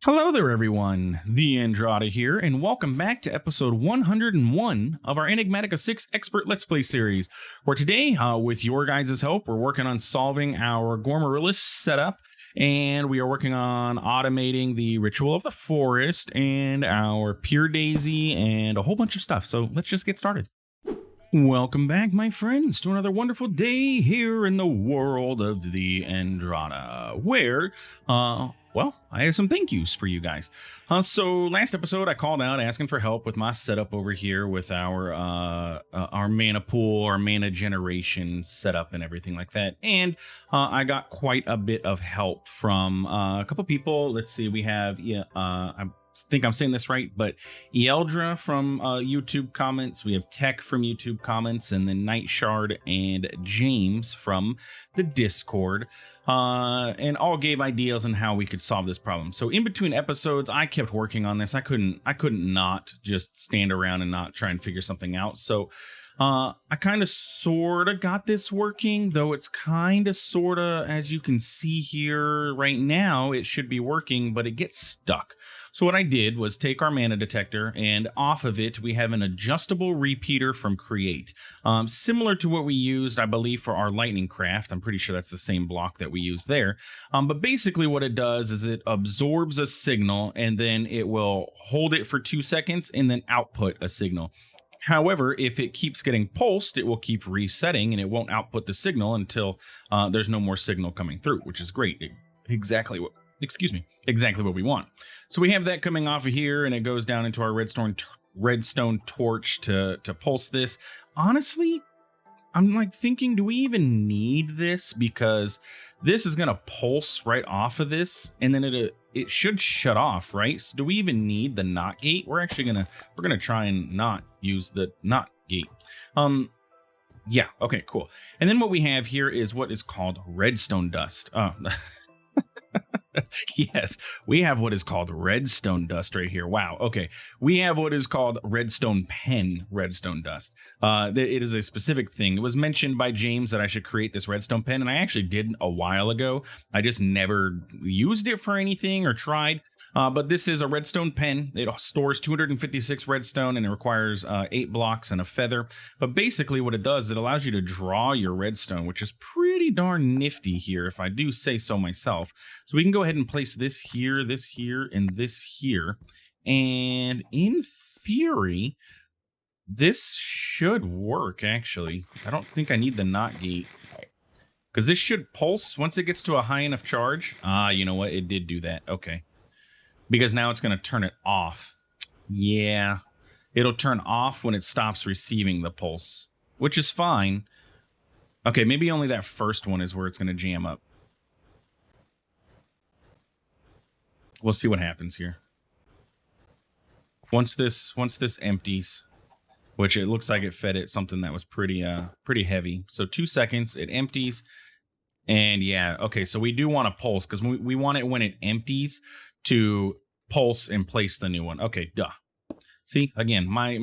Hello there, everyone. TheAndrata here, and welcome back to episode 101 of our Enigmatica 6 Expert Let's Play series, where today, with your guys' help, we're working on solving our Gormorillus setup, and we are working on automating the Ritual of the Forest, and our Pure Daisy, and a whole bunch of stuff. So let's just get started. Welcome back, my friends, to another wonderful day here in the world of TheAndrata, where, well, I have some thank yous for you guys. So last episode, I called out asking for help with my setup over here with our mana pool, our mana generation setup, and everything like that. And I got quite a bit of help from a couple people. Let's see, we have I think I'm saying this right, but Eldra from YouTube comments, we have Tech from YouTube comments, and then Night Shard and James from the Discord, and all gave ideas on how we could solve this problem. So in between episodes, I kept working on this. I couldn't not just stand around and not try and figure something out. So I kind of sort of got this working, though it's kind of sort of, as you can see here right now, it should be working, but it gets stuck. So what I did was take our mana detector, and off of it, we have an adjustable repeater from Create. Similar to what we used, I believe, for our lightning craft. I'm pretty sure that's the same block that we used there. But basically what it does is it absorbs a signal, and then it will hold it for 2 seconds and then output a signal. However, if it keeps getting pulsed, it will keep resetting, and it won't output the signal until there's no more signal coming through, which is great. Exactly what we want. So we have that coming off of here, and it goes down into our redstone torch to pulse this. Honestly, I'm like thinking, do we even need this? Because this is gonna pulse right off of this, and then it should shut off, right? So do we even need the not gate? We're gonna try and not use the not gate. Yeah, okay, cool. And then what we have here is what is called redstone dust. Yes, we have what is called redstone dust right here. Wow. Okay. We have what is called redstone pen redstone dust. It is a specific thing. It was mentioned by James that I should create this redstone pen, and I actually did a while ago. I just never used it for anything or tried. But this is a redstone pen. It stores 256 redstone, and it requires 8 blocks and a feather. But basically what it does, it allows you to draw your redstone, which is pretty darn nifty here, if I do say so myself. So we can go ahead and place this here, and this here. And in theory, this should work, actually. I don't think I need the not gate, because this should pulse once it gets to a high enough charge. You know what? It did do that. Okay. Because now it's going to turn it off. Yeah, it'll turn off when it stops receiving the pulse, which is fine. Okay, maybe only that first one is where it's going to jam up. We'll see what happens here. Once this empties, which it looks like it fed it something that was pretty heavy. So 2 seconds, it empties. And yeah, okay, so we do want to pulse, because we want it when it empties to pulse and place the new one. Okay, duh. See, again, my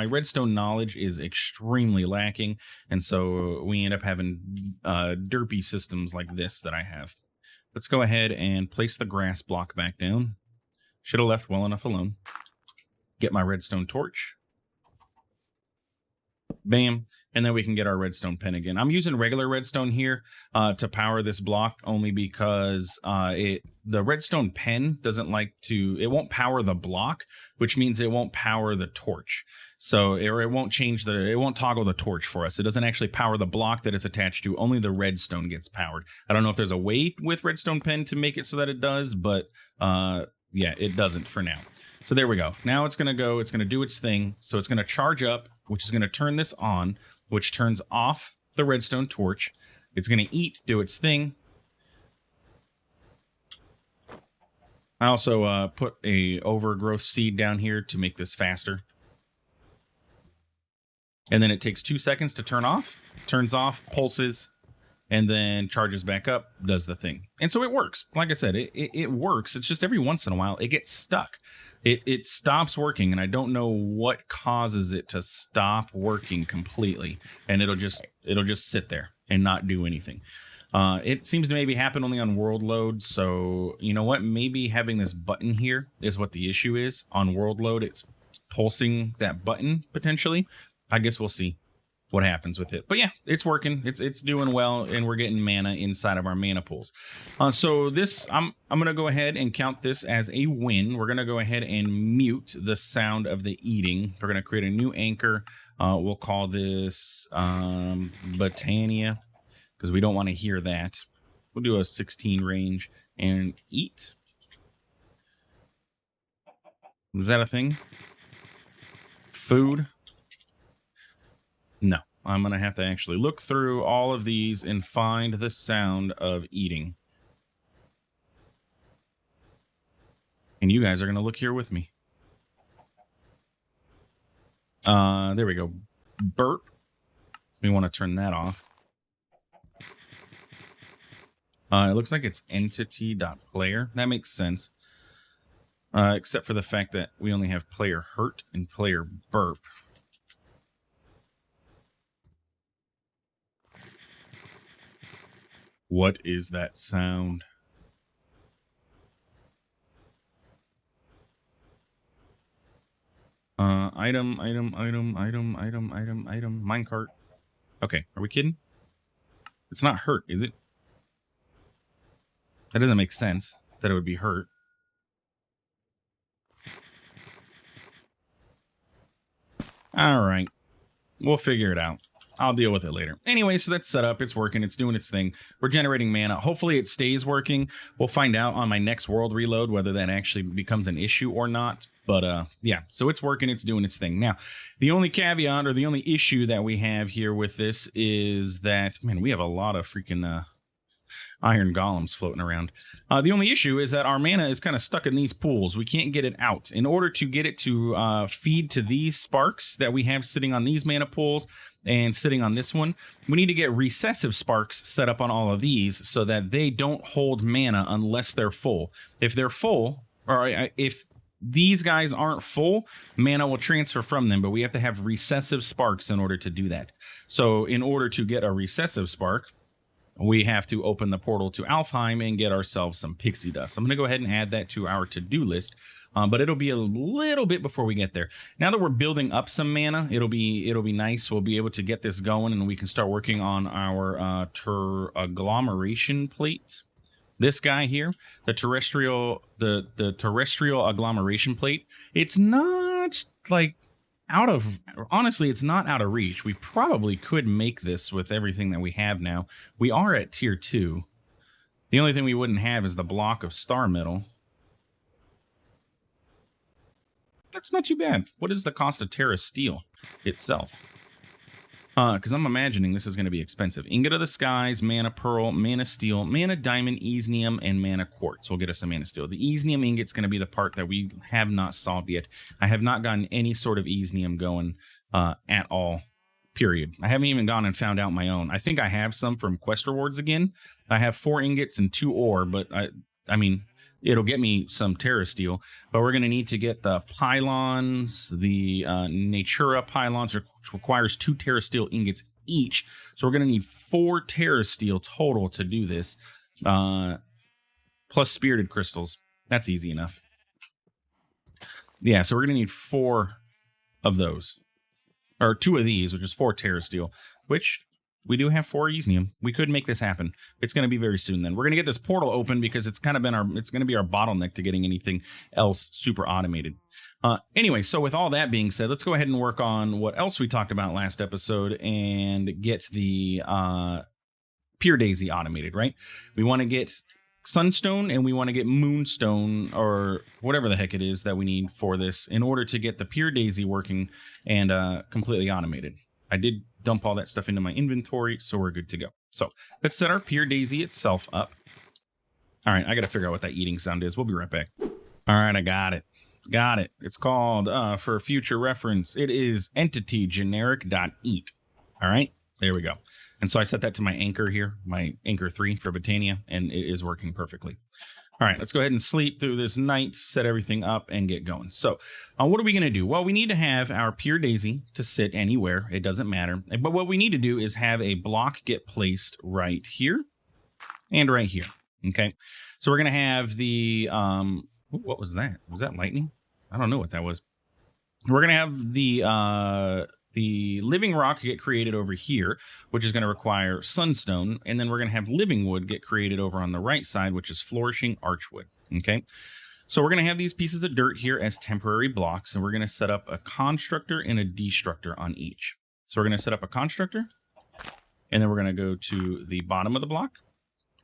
redstone knowledge is extremely lacking, and so we end up having derpy systems like this that I have. Let's go ahead and place the grass block back down. Should have left well enough alone. Get my redstone torch. Bam. And then we can get our redstone pen again. I'm using regular redstone here to power this block, only because the redstone pen it won't power the block, which means it won't power the torch. So it won't toggle the torch for us. It doesn't actually power the block that it's attached to. Only the redstone gets powered. I don't know if there's a way with redstone pen to make it so that it does, but yeah, it doesn't for now. So there we go. Now it's going to do its thing. So it's going to charge up, which is going to turn this on, which turns off the redstone torch. It's going to eat, do its thing. I also put a overgrowth seed down here to make this faster. And then it takes 2 seconds to turn off, turns off, pulses, and then charges back up, does the thing. And so it works. Like I said, it works. It's just every once in a while it gets stuck. It stops working, and I don't know what causes it to stop working completely. And it'll just sit there and not do anything. It seems to maybe happen only on world load. So you know what? Maybe having this button here is what the issue is. On world load, it's pulsing that button potentially. I guess we'll see what happens with it. But yeah, it's working. It's doing well, and we're getting mana inside of our mana pools. So this, I'm gonna go ahead and count this as a win. We're gonna go ahead and mute the sound of the eating. We're gonna create a new anchor. We'll call this Botania, because we don't want to hear that. We'll do a 16 range and eat. Was that a thing? Food? No. I'm going to have to actually look through all of these and find the sound of eating. And you guys are going to look here with me. There we go. Burp. We want to turn that off. It looks like it's entity.player. That makes sense. Except for the fact that we only have player hurt and player burp. What is that sound? Item. Minecart. Okay, are we kidding? It's not hurt, is it? That doesn't make sense that it would be hurt. All right. We'll figure it out. I'll deal with it later. Anyway, so that's set up. It's working. It's doing its thing. We're generating mana. Hopefully it stays working. We'll find out on my next world reload whether that actually becomes an issue or not. But yeah, so it's working. It's doing its thing. Now, the only caveat or the only issue that we have here with this is that, man, we have a lot of freaking iron golems floating around. The only issue is that our mana is kind of stuck in these pools. We can't get it out. In order to get it to feed to these sparks that we have sitting on these mana pools and sitting on this one, we need to get recessive sparks set up on all of these so that they don't hold mana unless they're full. If they're full, or if these guys aren't full, mana will transfer from them, but we have to have recessive sparks in order to do that. So in order to get a recessive spark, we have to open the portal to Alfheim and get ourselves some pixie dust. I'm going to go ahead and add that to our to-do list, but it'll be a little bit before we get there. Now that we're building up some mana, it'll be nice. We'll be able to get this going, and we can start working on our agglomeration plate. This guy here, the terrestrial agglomeration plate. It's not like honestly, it's not out of reach. We probably could make this with everything that we have now. We are at tier 2. The only thing we wouldn't have is the block of star metal. That's not too bad. What is the cost of Terra steel itself? Because I'm imagining this is going to be expensive. Ingot of the Skies, Mana Pearl, Mana Steel, Mana Diamond, Easnium, and Mana Quartz will get us some Mana Steel. The Easnium ingot's going to be the part that we have not solved yet. I have not gotten any sort of Easnium going at all, period. I haven't even gone and found out my own. I think I have some from Quest Rewards again. I have 4 ingots and 2 ore, but I mean, it'll get me some Terra Steel, but we're going to need to get the pylons, the Natura pylons, which requires 2 Terra Steel ingots each. So we're going to need 4 Terra Steel total to do this, plus spirited crystals. That's easy enough. Yeah, so we're going to need 4 of those, or 2 of these, which is 4 Terra Steel, which we do have 4 Easnium. We could make this happen. It's going to be very soon then. We're going to get this portal open because it's kind of been it's going to be our bottleneck to getting anything else super automated. Anyway, so with all that being said, let's go ahead and work on what else we talked about last episode and get the Pure Daisy automated, right? We want to get Sunstone and we want to get Moonstone, or whatever the heck it is that we need for this in order to get the Pure Daisy working and completely automated. I did dump all that stuff into my inventory, so we're good to go. So let's set our Pure Daisy itself up. All right, I got to figure out what that eating sound is. We'll be right back. All right, I got it. Got it. It's called, for future reference, it is entity generic.eat. All right, there we go. And so I set that to my anchor here, my anchor 3 for Botania, and it is working perfectly. All right, let's go ahead and sleep through this night, set everything up, and get going. So what are we going to do? Well, we need to have our Pure Daisy to sit anywhere. It doesn't matter. But what we need to do is have a block get placed right here. and right here. Okay, so we're going to have the, what was that? Was that lightning? I don't know what that was. We're going to have the living rock get created over here, which is going to require sunstone. And then we're going to have living wood get created over on the right side, which is flourishing archwood. Okay, so we're going to have these pieces of dirt here as temporary blocks, and we're going to set up a constructor and a destructor on each. So we're going to set up a constructor, and then we're going to go to the bottom of the block.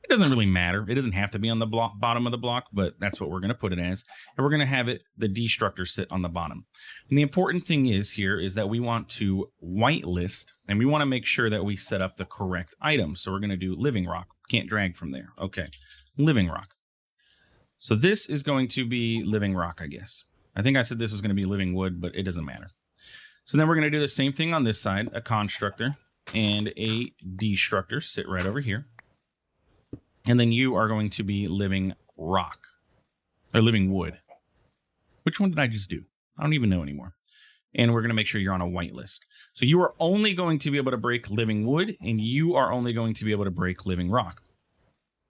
It doesn't really matter. It doesn't have to be on the bottom of the block, but that's what we're going to put it as. And we're going to have the destructor sit on the bottom. And the important thing is here is that we want to whitelist, and we want to make sure that we set up the correct item. So we're going to do living rock. Can't drag from there. Okay, living rock. So this is going to be living rock, I guess. I think I said this was going to be living wood, but it doesn't matter. So then we're going to do the same thing on this side, a constructor and a destructor sit right over here. And then you are going to be living rock, or living wood. Which one did I just do? I don't even know anymore. And we're going to make sure you're on a whitelist. So you are only going to be able to break living wood, and you are only going to be able to break living rock.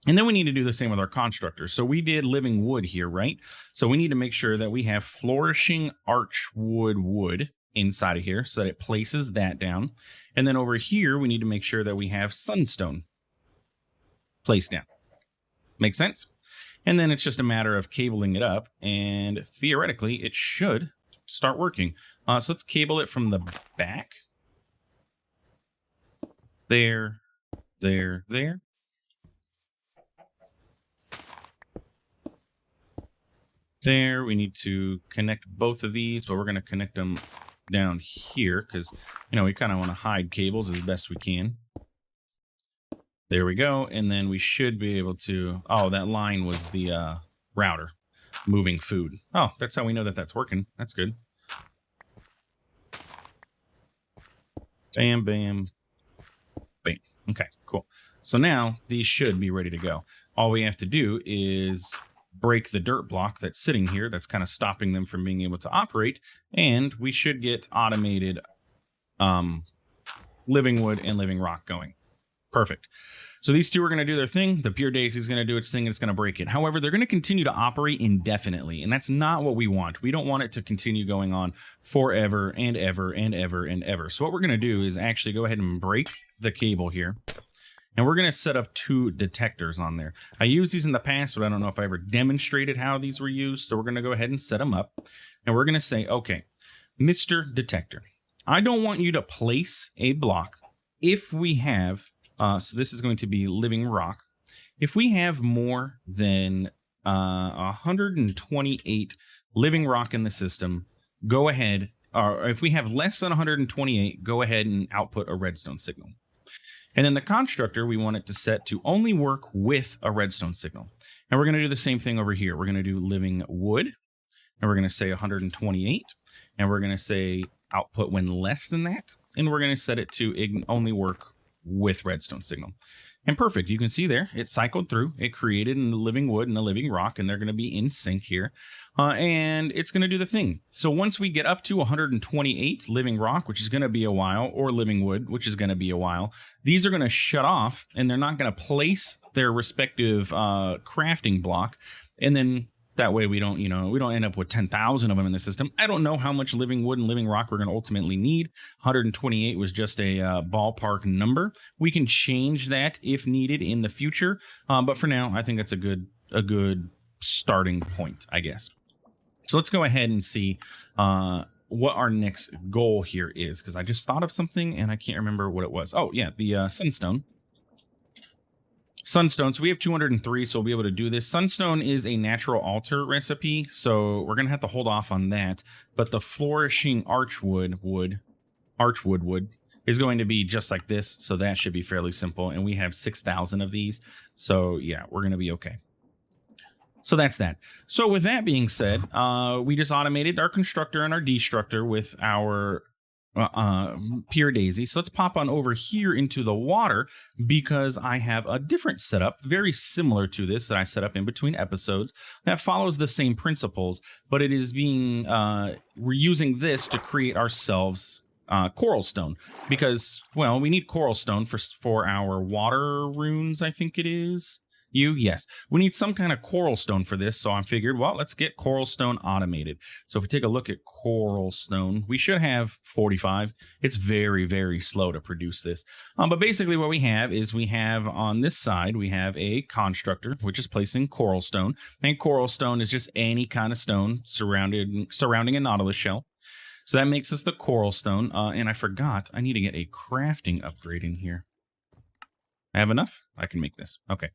And then we need to do the same with our constructors. So we did living wood here, right? So we need to make sure that we have flourishing archwood wood inside of here so that it places that down. And then over here, we need to make sure that we have sunstone placed down. Make sense? And then it's just a matter of cabling it up, and theoretically it should start working. So let's cable it from the back. There. There, we need to connect both of these, but we're going to connect them down here because, you know, we kind of want to hide cables as best we can. There we go. And then we should be able to... Oh, that line was the router moving food. Oh, that's how we know that that's working. That's good. Bam, bam, bam. Okay, cool. So now these should be ready to go. All we have to do is break the dirt block that's sitting here that's kind of stopping them from being able to operate, and we should get automated living wood and living rock going. Perfect. So these two are going to do their thing. The Pure Daisy is going to do its thing, and it's going to break it. However, they're going to continue to operate indefinitely, and that's not what we want. We don't want it to continue going on forever and ever and ever and ever. So what we're going to do is actually go ahead and break the cable here, and we're going to set up 2 detectors on there. I used these in the past, but I don't know if I ever demonstrated how these were used. So we're going to go ahead and set them up, and we're going to say, okay, Mr. Detector, I don't want you to place a block if we have... so this is going to be living rock. If we have more than 128 living rock in the system, go ahead, or if we have less than 128, go ahead and output a redstone signal. And then the constructor, we want it to set to only work with a redstone signal. And we're going to do the same thing over here. We're going to do living wood, and we're going to say 128, and we're going to say output when less than that, and we're going to set it to only work with redstone signal. And perfect. You can see there, it cycled through. It created a living wood and a living rock, and they're going to be in sync here. And it's going to do the thing. So once we get up to 128 living rock, which is going to be a while, or living wood, which is going to be a while, these are going to shut off, and they're not going to place their respective crafting block. And then that way we don't, we don't end up with 10,000 of them in the system. I don't know how much living wood and living rock we're going to ultimately need. 128 was just a ballpark number. We can change that if needed in the future. But for now, I think that's a good starting point, I guess. So let's go ahead and see what our next goal here is, because I just thought of something and I can't remember what it was. Oh, yeah, the sunstone. Sunstone, so we have 203, so we'll be able to do this. Sunstone is a natural altar recipe, so we're going to have to hold off on that. But the flourishing archwood wood is going to be just like this, so that should be fairly simple. And we have 6,000 of these, so yeah, we're going to be okay. So that's that. So with that being said, we just automated our constructor and our destructor with our Pure Daisy. So let's pop on over here into the water, because I have a different setup very similar to this that I set up in between episodes that follows the same principles, but it is being we're using this to create ourselves coral stone, because, well, we need coral stone for our water runes, I think it is. Yes. We need some kind of coral stone for this. So I figured, well, let's get coral stone automated. So if we take a look at coral stone, we should have 45. It's very, very slow to produce this. But basically what we have is we have on this side, we have a constructor, which is placing coral stone. And coral stone is just any kind of stone surrounding a nautilus shell. So that makes us the coral stone. And I forgot, I need to get a crafting upgrade in here. I have enough? I can make this. Okay.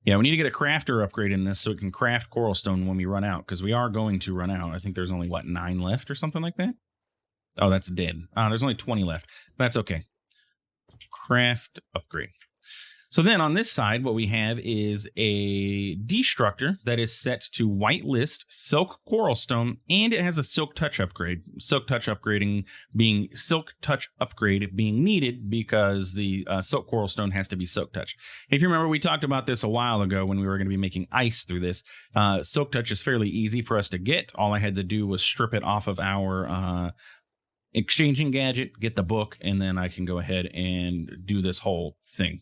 Yeah, we need to get a crafter upgrade in this so it can craft coral stone when we run out, because we are going to run out. I think there's only, 9 left or something like that? Oh, that's dead. There's only 20 left. That's okay. Craft upgrade. So then on this side, what we have is a destructor that is set to whitelist silk coral stone, and it has a silk touch upgrade. Silk touch upgrade being needed because the silk coral stone has to be silk touch. If you remember, we talked about this a while ago when we were going to be making ice through this. Silk touch is fairly easy for us to get. All I had to do was strip it off of our exchanging gadget, get the book, and then I can go ahead and do this whole thing.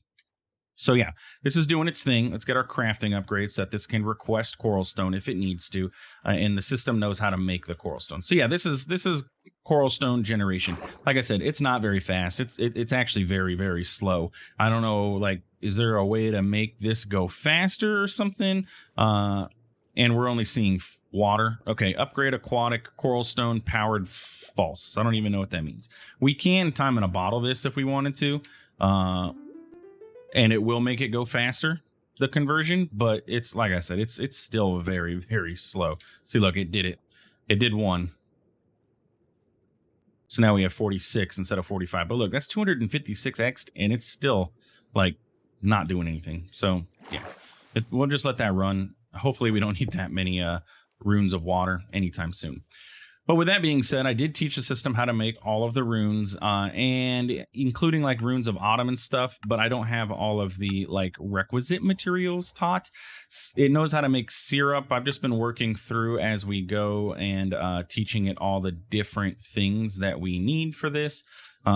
So yeah, this is doing its thing. Let's get our crafting upgrade so that this can request coral stone if it needs to, and the system knows how to make the coral stone. So yeah, this is coral stone generation. Like I said, it's not very fast. It's actually very, very slow. I don't know, like, is there a way to make this go faster or something? And we're only seeing water. Okay, upgrade aquatic coral stone powered false. I don't even know what that means. We can time in a bottle this if we wanted to. And it will make it go faster, the conversion, but it's, like I said, it's still very, very slow. See, look, it did it. It did 1. So now we have 46 instead of 45. But look, that's 256x, and it's still, like, not doing anything. So, yeah, we'll just let that run. Hopefully we don't need that many runes of water anytime soon. But with that being said, I did teach the system how to make all of the runes, and including like runes of autumn and stuff, but I don't have all of the like requisite materials taught. It knows how to make syrup. I've just been working through as we go and teaching it all the different things that we need for this.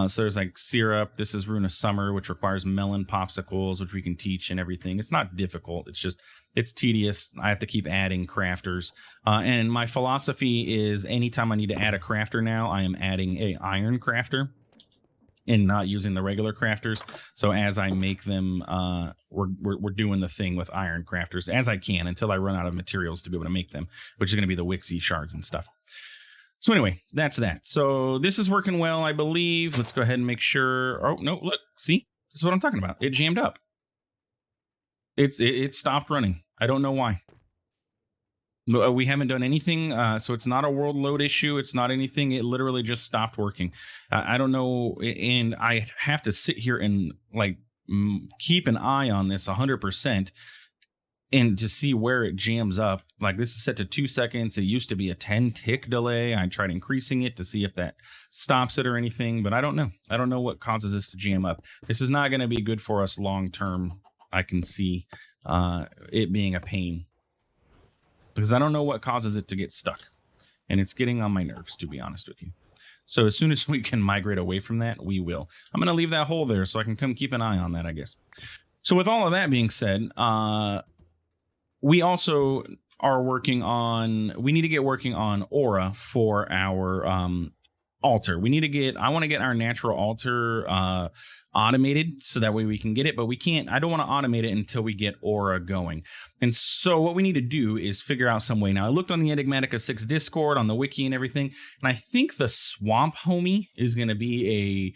So there's like syrup. This is Rune of Summer, which requires melon popsicles, which we can teach and everything. It's not difficult. It's tedious. I have to keep adding crafters. And my philosophy is anytime I need to add a crafter now, I am adding a iron crafter and not using the regular crafters. So as I make them, we're doing the thing with iron crafters as I can until I run out of materials to be able to make them, which is going to be the Wixie shards and stuff. So anyway, that's that. So this is working well, I believe. Let's go ahead and make sure. Oh, no, look, see, this is what I'm talking about. It jammed up. It stopped running. I don't know why. We haven't done anything. So it's not a world load issue. It's not anything. It literally just stopped working. I don't know. And I have to sit here and like keep an eye on this 100%. And to see where it jams up. Like this is set to 2 seconds. It used to be a 10 tick delay. I tried increasing it to see if that stops it or anything, but I don't know. I don't know what causes this to jam up. This is not going to be good for us long term. I can see it being a pain because I don't know what causes it to get stuck, and it's getting on my nerves, to be honest with you. So as soon as we can migrate away from that, we will. I'm going to leave that hole there so I can come keep an eye on that, I guess. So with all of that being said, we also are working on, we need to get working on aura for our altar. I want to get our natural altar automated so that way we can get it, but we can't, I don't want to automate it until we get aura going. And so what we need to do is figure out some way. Now I looked on the Enigmatica 6 Discord, on the wiki and everything, and I think the Swamp Homie is going to be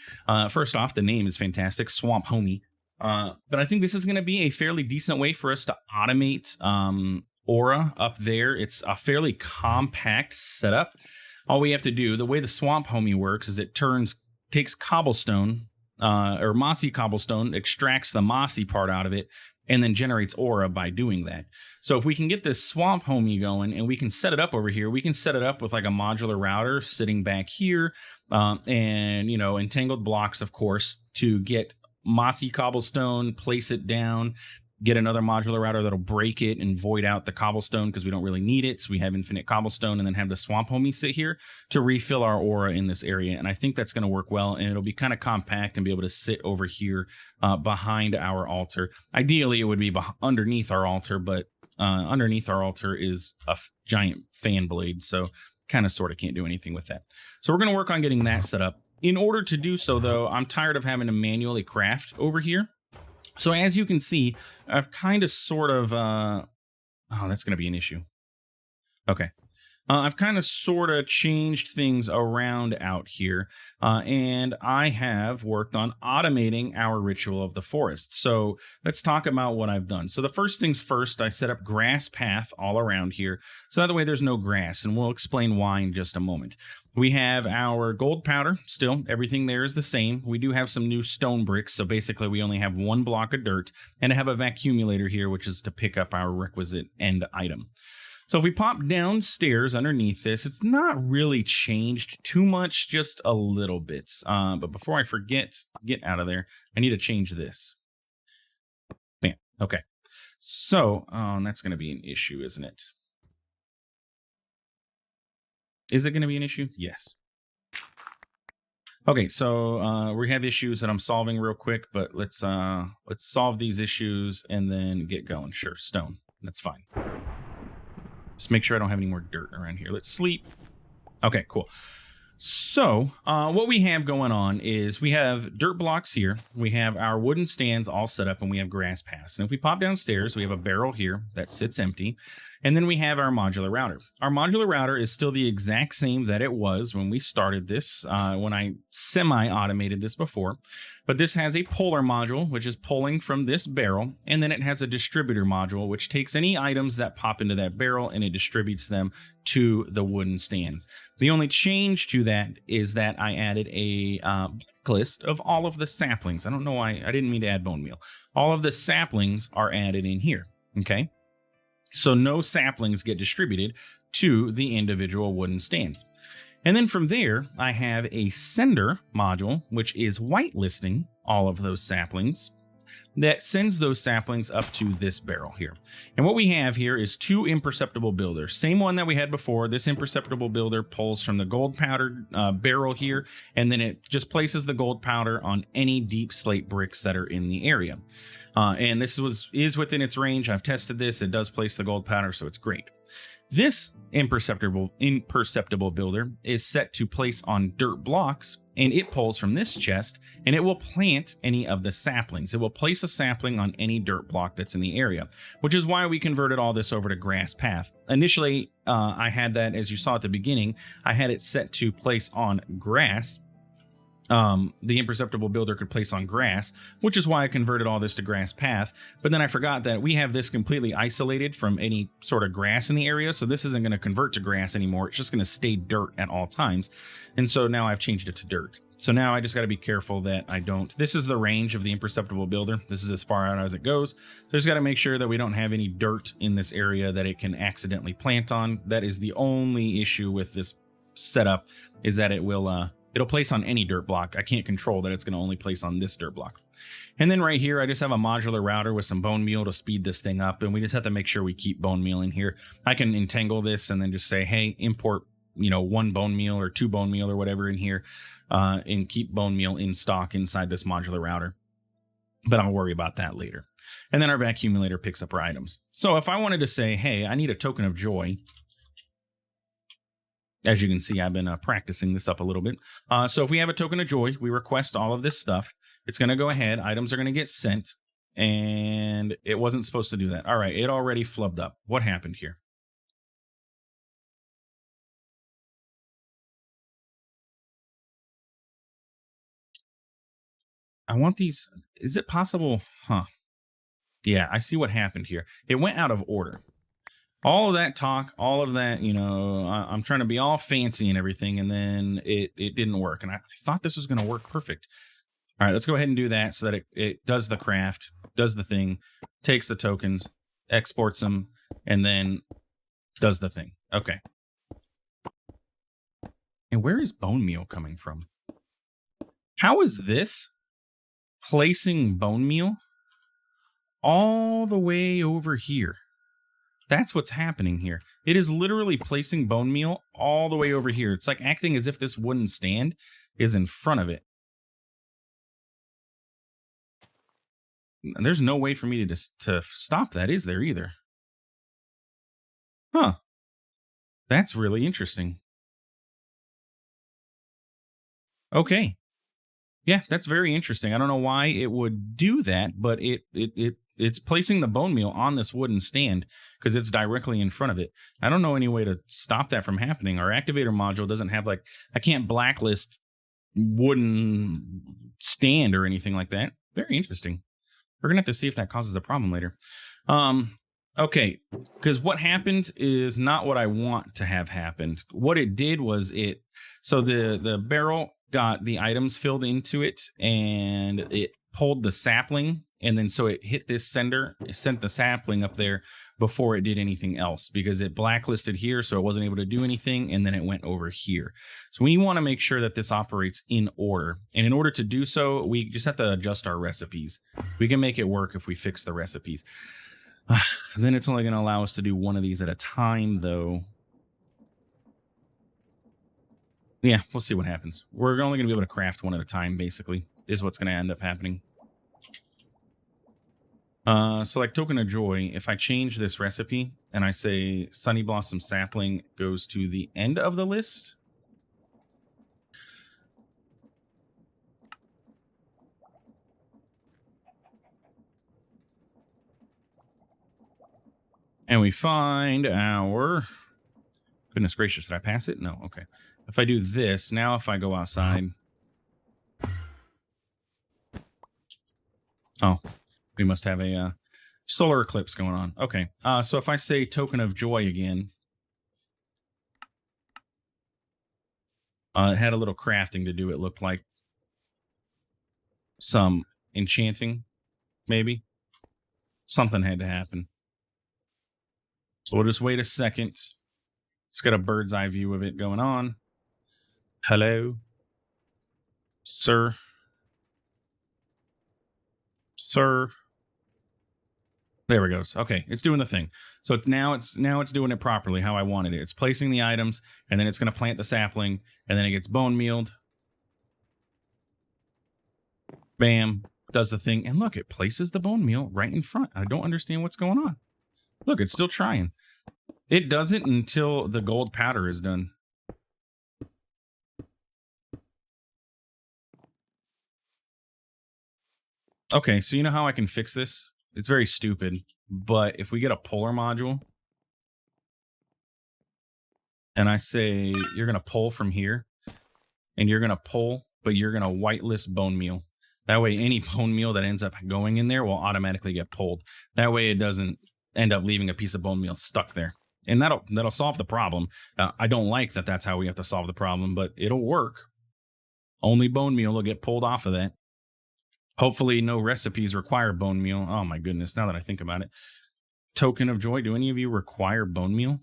first off, the name is fantastic, Swamp Homie. But I think this is going to be a fairly decent way for us to automate aura up there. It's a fairly compact setup. All we have to do, the way the Swamp Homie works is it takes cobblestone or mossy cobblestone, extracts the mossy part out of it, and then generates aura by doing that. So if we can get this Swamp Homie going and we can set it up over here, we can set it up with like a modular router sitting back here and, you know, entangled blocks, of course, to get mossy cobblestone, place it down, get another modular router that'll break it and void out the cobblestone because we don't really need it. So we have infinite cobblestone, and then have the swamp homie sit here to refill our aura in this area. And I think that's going to work well, and it'll be kind of compact and be able to sit over here behind our altar. Ideally, it would be underneath our altar, but underneath our altar is a giant fan blade. So kind of sort of can't do anything with that. So we're going to work on getting that set up. In order to do so, though, I'm tired of having to manually craft over here. So as you can see, I've kind of sort of, oh, that's going to be an issue. Okay. I've kind of sort of changed things around out here, and I have worked on automating our ritual of the forest. So let's talk about what I've done. So the first things first, I set up grass path all around here. So that way there's no grass, and we'll explain why in just a moment. We have our gold powder. Still, everything there is the same. We do have some new stone bricks. So basically we only have one block of dirt, and I have a vacuumulator here, which is to pick up our requisite end item. So if we pop downstairs underneath this, it's not really changed too much, just a little bit. But before I forget, get out of there, I need to change this. Bam. Okay. So that's going to be an issue, isn't it? Is it going to be an issue? Yes. Okay, so we have issues that I'm solving real quick, but let's solve these issues and then get going. Sure, stone. That's fine. Just make sure I don't have any more dirt around here. Let's sleep. Okay, cool. So what we have going on is we have dirt blocks here. We have our wooden stands all set up, and we have grass paths. And if we pop downstairs, we have a barrel here that sits empty. And then we have our modular router. Our modular router is still the exact same that it was when we started this, when I semi-automated this before. But this has a polar module, which is pulling from this barrel. And then it has a distributor module, which takes any items that pop into that barrel and it distributes them to the wooden stands. The only change to that is that I added a list of all of the saplings. I don't know why I didn't mean to add bone meal. All of the saplings are added in here. Okay. So no saplings get distributed to the individual wooden stands. And then from there, I have a sender module, which is whitelisting all of those saplings, that sends those saplings up to this barrel here. And what we have here is two imperceptible builders. Same one that we had before. This imperceptible builder pulls from the gold powder barrel here, and then it just places the gold powder on any deep slate bricks that are in the area. And this is within its range. I've tested this. It does place the gold powder, so it's great. This imperceptible builder is set to place on dirt blocks, and it pulls from this chest, and it will plant any of the saplings. It will place a sapling on any dirt block that's in the area, which is why we converted all this over to grass path. Initially, I had that, as you saw at the beginning, I had it set to place on grass. The imperceptible builder could place on grass, which is why I converted all this to grass path. But then I forgot that we have this completely isolated from any sort of grass in the area, so this isn't going to convert to grass anymore. It's just going to stay dirt at all times. And so now I've changed it to dirt. So now I just got to be careful that I don't. This is the range of the imperceptible builder. This is as far out as it goes. So I just got to make sure that we don't have any dirt in this area that it can accidentally plant on. That is the only issue with this setup, is that it'll place on any dirt block. I can't control that it's going to only place on this dirt block. And then right here, I just have a modular router with some bone meal to speed this thing up. And we just have to make sure we keep bone meal in here. I can entangle this and then just say, hey, import, 1 bone meal or 2 bone meal or whatever in here, and keep bone meal in stock inside this modular router. But I'll worry about that later. And then our vacuumulator picks up our items. So if I wanted to say, hey, I need a token of joy. As you can see, I've been practicing this up a little bit. So if we have a token of joy, we request all of this stuff. It's going to go ahead. Items are going to get sent. And it wasn't supposed to do that. All right, it already flubbed up. What happened here? I want these. Is it possible? Huh. Yeah, I see what happened here. It went out of order. All of that talk, all of that, I'm trying to be all fancy and everything, and then it didn't work. And I thought this was going to work perfect. All right, let's go ahead and do that so that it does the craft, does the thing, takes the tokens, exports them, and then does the thing. Okay. And where is bone meal coming from? How is this placing bone meal all the way over here. That's what's happening here. It is literally placing bone meal all the way over here. It's like acting as if this wooden stand is in front of it. And there's no way for me to stop that, is there, either? Huh. That's really interesting. Okay. Yeah, that's very interesting. I don't know why it would do that, but it's placing the bone meal on this wooden stand because it's directly in front of it. I don't know any way to stop that from happening. Our activator module doesn't have like I can't blacklist wooden stand or anything like that. Very interesting. We're gonna have to see if that causes a problem later. Okay, because what happened is not what I want to have happened. What it did was so the barrel got the items filled into it and it pulled the sapling, and then so it hit this sender, it sent the sapling up there before it did anything else because it blacklisted here, so it wasn't able to do anything, and then it went over here. So we want to make sure that this operates in order, and in order to do so, we just have to adjust our recipes. We can make it work if we fix the recipes. Then it's only going to allow us to do one of these at a time, though. Yeah, we'll see what happens. We're only going to be able to craft one at a time, basically, is what's going to end up happening. So like Token of Joy, if I change this recipe and I say Sunny Blossom Sapling goes to the end of the list. And we find our... Goodness gracious, did I pass it? No, okay. If I do this, now if I go outside... Oh, we must have a solar eclipse going on. Okay, so if I say Token of Joy again... it had a little crafting to do, it looked like. Some enchanting, maybe. Something had to happen. So we'll just wait a second. It's got a bird's eye view of it going on. Hello, sir. Sir. There it goes. Okay, it's doing the thing. So now it's doing it properly how I wanted it. It's placing the items, and then it's going to plant the sapling, and then it gets bone mealed. Bam, does the thing, and look, it places the bone meal right in front. I don't understand what's going on. Look, it's still trying. It doesn't until the gold powder is done. Okay, so you know how I can fix this? It's very stupid, but if we get a polar module and I say you're going to pull from here and you're going to pull, but you're going to whitelist bone meal. That way any bone meal that ends up going in there will automatically get pulled. That way it doesn't end up leaving a piece of bone meal stuck there. And that'll solve the problem. I don't like that that's how we have to solve the problem, but it'll work. Only bone meal will get pulled off of that. Hopefully no recipes require bone meal. Oh my goodness, now that I think about it. Token of Joy, do any of you require bone meal?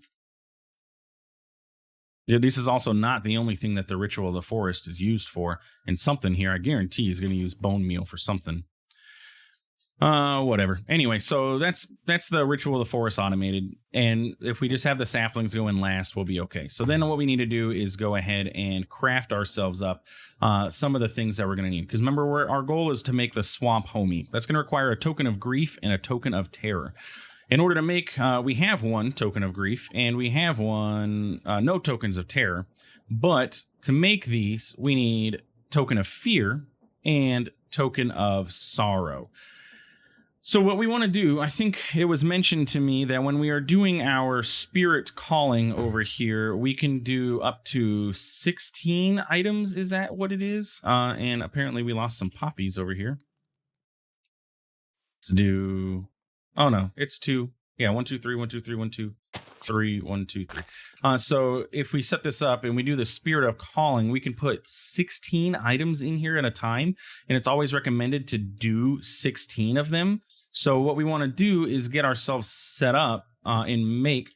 Yeah, this is also not the only thing that the Ritual of the Forest is used for. And something here, I guarantee, is going to use bone meal for something. Whatever. Anyway, so that's the Ritual of the Forest automated. And if we just have the saplings go in last, we'll be okay. So then what we need to do is go ahead and craft ourselves up some of the things that we're going to need. Because remember, our goal is to make the swamp homey. That's going to require a token of grief and a token of terror. In order to make, we have one token of grief and we have one, no tokens of terror. But to make these, we need token of fear and token of sorrow. So what we want to do, I think it was mentioned to me that when we are doing our spirit calling over here, we can do up to 16 items. Is that what it is? And apparently we lost some poppies over here. Let's do... Oh, no, it's 2. Yeah, 1, 2, 3, 1, 2, 3, 1, 2, 3, 1, 2, 3. So if we set this up and we do the spirit of calling, we can put 16 items in here at a time. And it's always recommended to do 16 of them. So what we want to do is get ourselves set up and make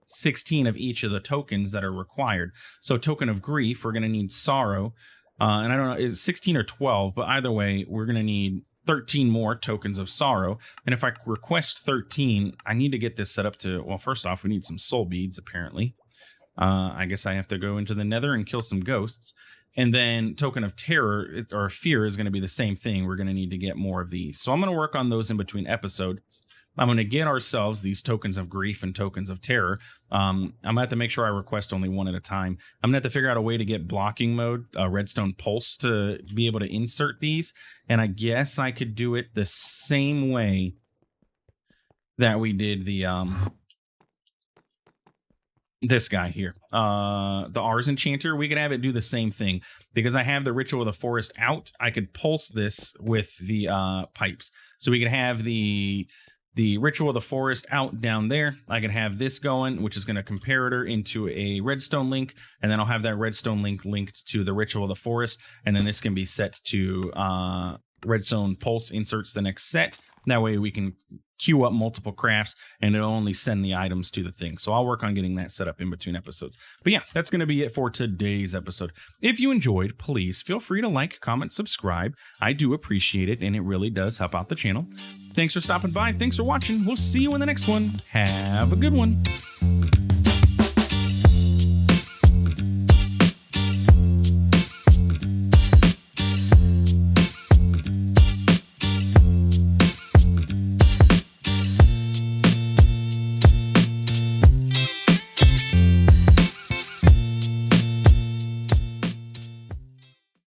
16 of each of the tokens that are required. So token of grief, we're going to need sorrow. And I don't know, is it 16 or 12? But either way, we're going to need 13 more tokens of sorrow. And if I request 13, I need to get this set up to, well, first off, we need some soul beads, apparently. I guess I have to go into the nether and kill some ghosts. And then token of terror or fear is going to be the same thing. We're going to need to get more of these. So I'm going to work on those in between episodes. I'm going to get ourselves these tokens of grief and tokens of terror. I'm going to have to make sure I request only one at a time. I'm going to have to figure out a way to get blocking mode, redstone pulse, to be able to insert these. And I guess I could do it the same way that we did the this guy here, the Ars Enchanter. We could have it do the same thing because I have the Ritual of the Forest out. I could pulse this with the pipes, so we could have the Ritual of the Forest out down there. I could have this going, which is going to comparator into a redstone link, and then I'll have that redstone link linked to the Ritual of the Forest, and then this can be set to redstone pulse inserts the next set. That way we can queue up multiple crafts and it'll only send the items to the thing. So I'll work on getting that set up in between episodes. But yeah, that's going to be it for today's episode. If you enjoyed, please feel free to like, comment, subscribe. I do appreciate it and it really does help out the channel. Thanks for stopping by. Thanks for watching. We'll see you in the next one. Have a good one.